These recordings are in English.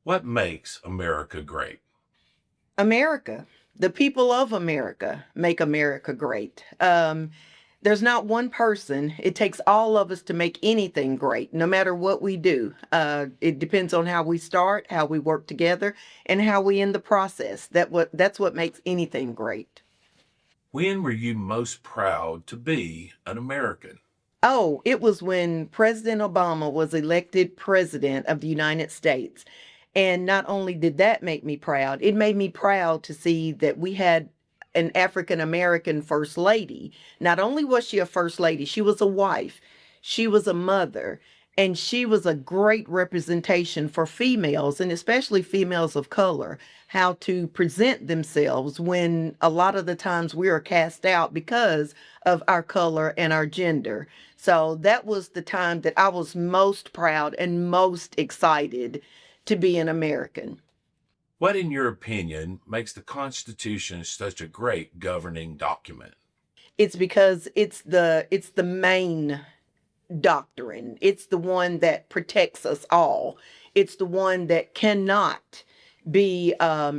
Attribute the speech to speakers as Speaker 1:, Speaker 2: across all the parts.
Speaker 1: What makes America great?
Speaker 2: America, the people of America make America great. There's not one person. It takes all of us to make anything great, no matter what we do. It depends on how we start, how we work together, and how we end the process. That's what makes anything great.
Speaker 1: When were you most proud to be an American?
Speaker 2: Oh, it was when President Obama was elected president of the United States. And not only did that make me proud, it made me proud to see that we had an African American first lady. Not only was she a first lady, she was a wife, she was a mother, and she was a great representation for females, and especially females of color, how to present themselves when a lot of the times we are cast out because of our color and our gender. So that was the time that I was most proud and most excited to be an American.
Speaker 1: What, in your opinion, makes the Constitution such a great governing document?
Speaker 2: It's because it's the main doctrine. It's the one that protects us all. It's the one that cannot be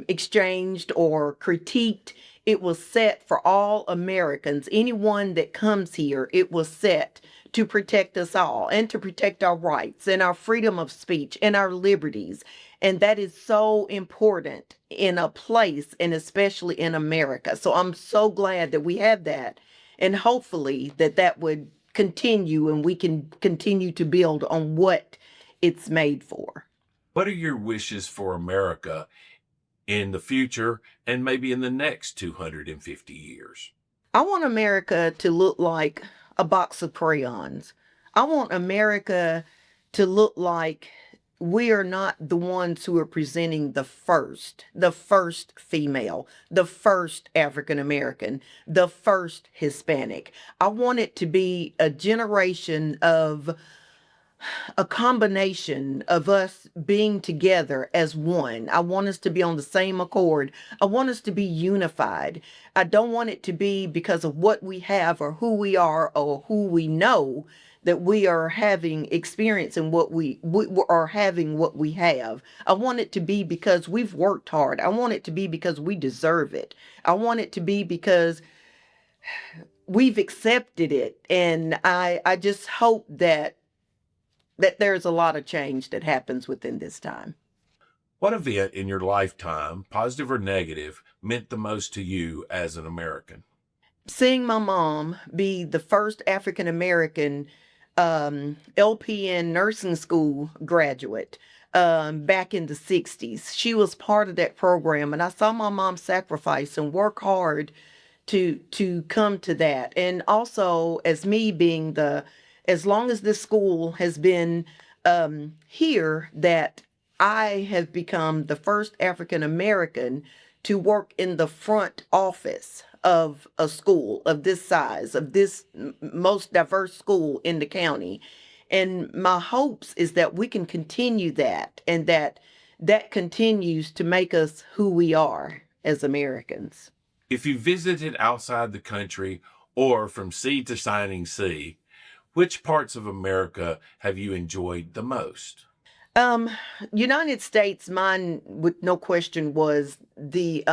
Speaker 2: exchanged or critiqued. It was set for all Americans. Anyone that comes here, it was set to protect us all and to protect our rights and our freedom of speech and our liberties. And that is so important in a place and especially in America. So I'm so glad that we have that. And hopefully that would continue and we can continue to build on what it's made for.
Speaker 1: What are your wishes for America in the future and maybe in the next 250 years?
Speaker 2: I want America to look like a box of crayons. I want America to look like we are not the ones who are presenting the first female, the first African American, the first Hispanic. I want it to be a generation of a combination of us being together as one. I want us to be on the same accord. I want us to be unified. I don't want it to be because of what we have or who we are or who we know that we are having experience in we are having what we have. I want it to be because we've worked hard. I want it to be because we deserve it. I want it to be because we've accepted it. And I just hope that there's a lot of change that happens within this time.
Speaker 1: What event in your lifetime, positive or negative, meant the most to you as an American?
Speaker 2: Seeing my mom be the first African American LPN nursing school graduate back in the 60s. She was part of that program, and I saw my mom sacrifice and work hard to come to that. And also, as me being as long as this school has been here, that I have become the first African American to work in the front office of a school of this size, of this most diverse school in the county. And my hopes is that we can continue that and that continues to make us who we are as Americans.
Speaker 1: If you visited outside the country or from sea to shining sea, which parts of America have you enjoyed the most?
Speaker 2: Um, United States, mine with no question was the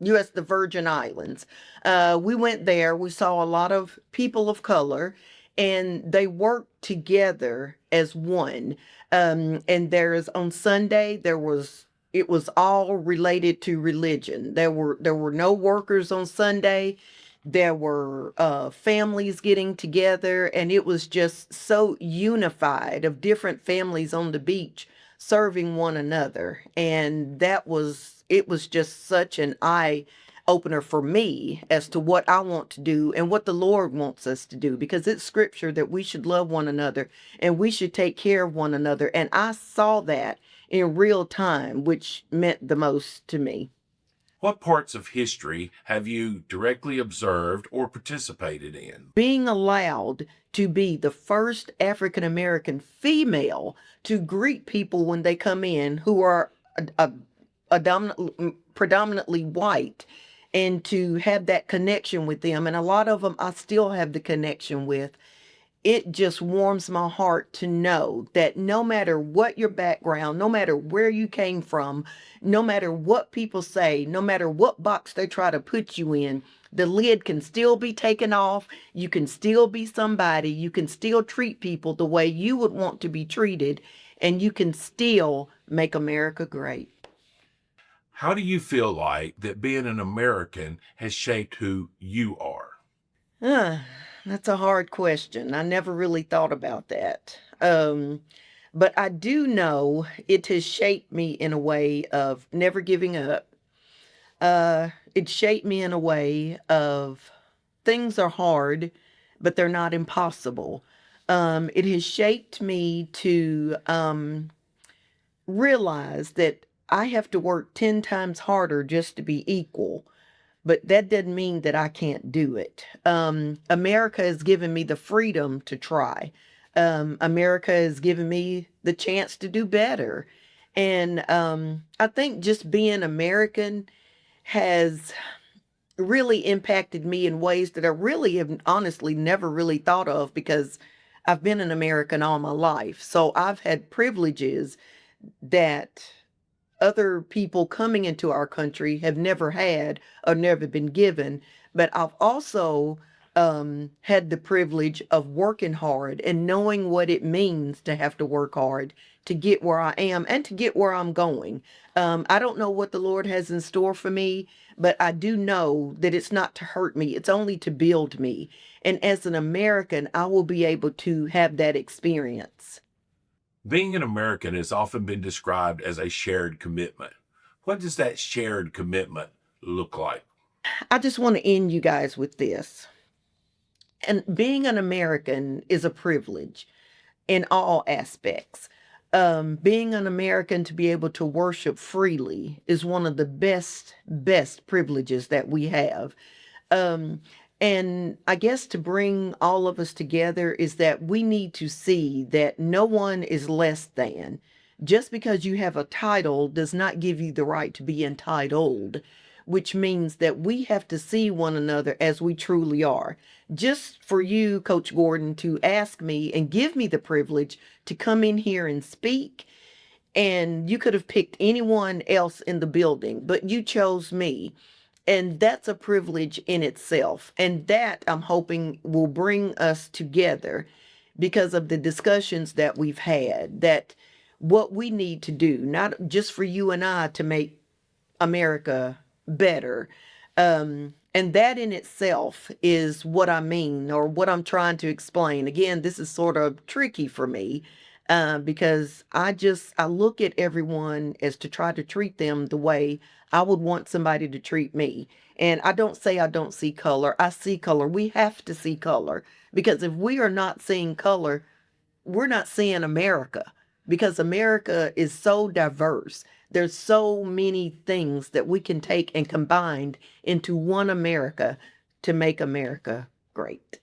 Speaker 2: US, the Virgin Islands. We went there, we saw a lot of people of color, and they worked together as one. And there's on Sunday it was all related to religion. There were no workers on Sunday. There were families getting together, and it was just so unified of different families on the beach serving one another. And it was just such an eye opener for me as to what I want to do and what the Lord wants us to do, because it's scripture that we should love one another and we should take care of one another. And I saw that in real time, which meant the most to me.
Speaker 1: What parts of history have you directly observed or participated in?
Speaker 2: Being allowed to be the first African American female to greet people when they come in who are predominantly white, and to have that connection with them. And a lot of them I still have the connection with. it just warms my heart to know that no matter what your background, no matter where you came from, no matter what people say, no matter what box they try to put you in, the lid can still be taken off. You can still be somebody. You can still treat people the way you would want to be treated, and you can still make America great.
Speaker 1: How do you feel like that being an American has shaped who you are?
Speaker 2: Uh, that's a hard question. I never really thought about that. But I do know it has shaped me in a way of never giving up. It shaped me in a way of things are hard, but they're not impossible. It has shaped me to realize that I have to work 10 times harder just to be equal, but that doesn't mean that I can't do it. America has given me the freedom to try. America has given me the chance to do better. And I think just being American has really impacted me in ways that I really have honestly never really thought of because I've been an American all my life. So I've had privileges that other people coming into our country have never had or never been given. But I've also had the privilege of working hard and knowing what it means to have to work hard to get where I am and to get where I'm going. I don't know what the Lord has in store for me, but I do know that it's not to hurt me, it's only to build me. And as an American, I will be able to have that experience.
Speaker 1: Being an American has often been described as a shared commitment. What does that shared commitment look like?
Speaker 2: I just want to end you guys with this. And being an American is a privilege in all aspects. Being an American to be able to worship freely is one of the best privileges that we have. Um, and I guess to bring all of us together is that we need to see that no one is less than. Just because you have a title does not give you the right to be entitled, which means that we have to see one another as we truly are. Just for you, Coach Gordon, to ask me and give me the privilege to come in here and speak, and you could have picked anyone else in the building, but you chose me. And that's a privilege in itself. And that I'm hoping will bring us together because of the discussions that we've had, that what we need to do, not just for you and I to make America better. And that in itself is what I mean or what I'm trying to explain. Again, this is sort of tricky for me because I look at everyone as to try to treat them the way I would want somebody to treat me. And I don't say I don't see color. I see color. We have to see color because if we are not seeing color, we're not seeing America because America is so diverse. There's so many things that we can take and combine into one America to make America great.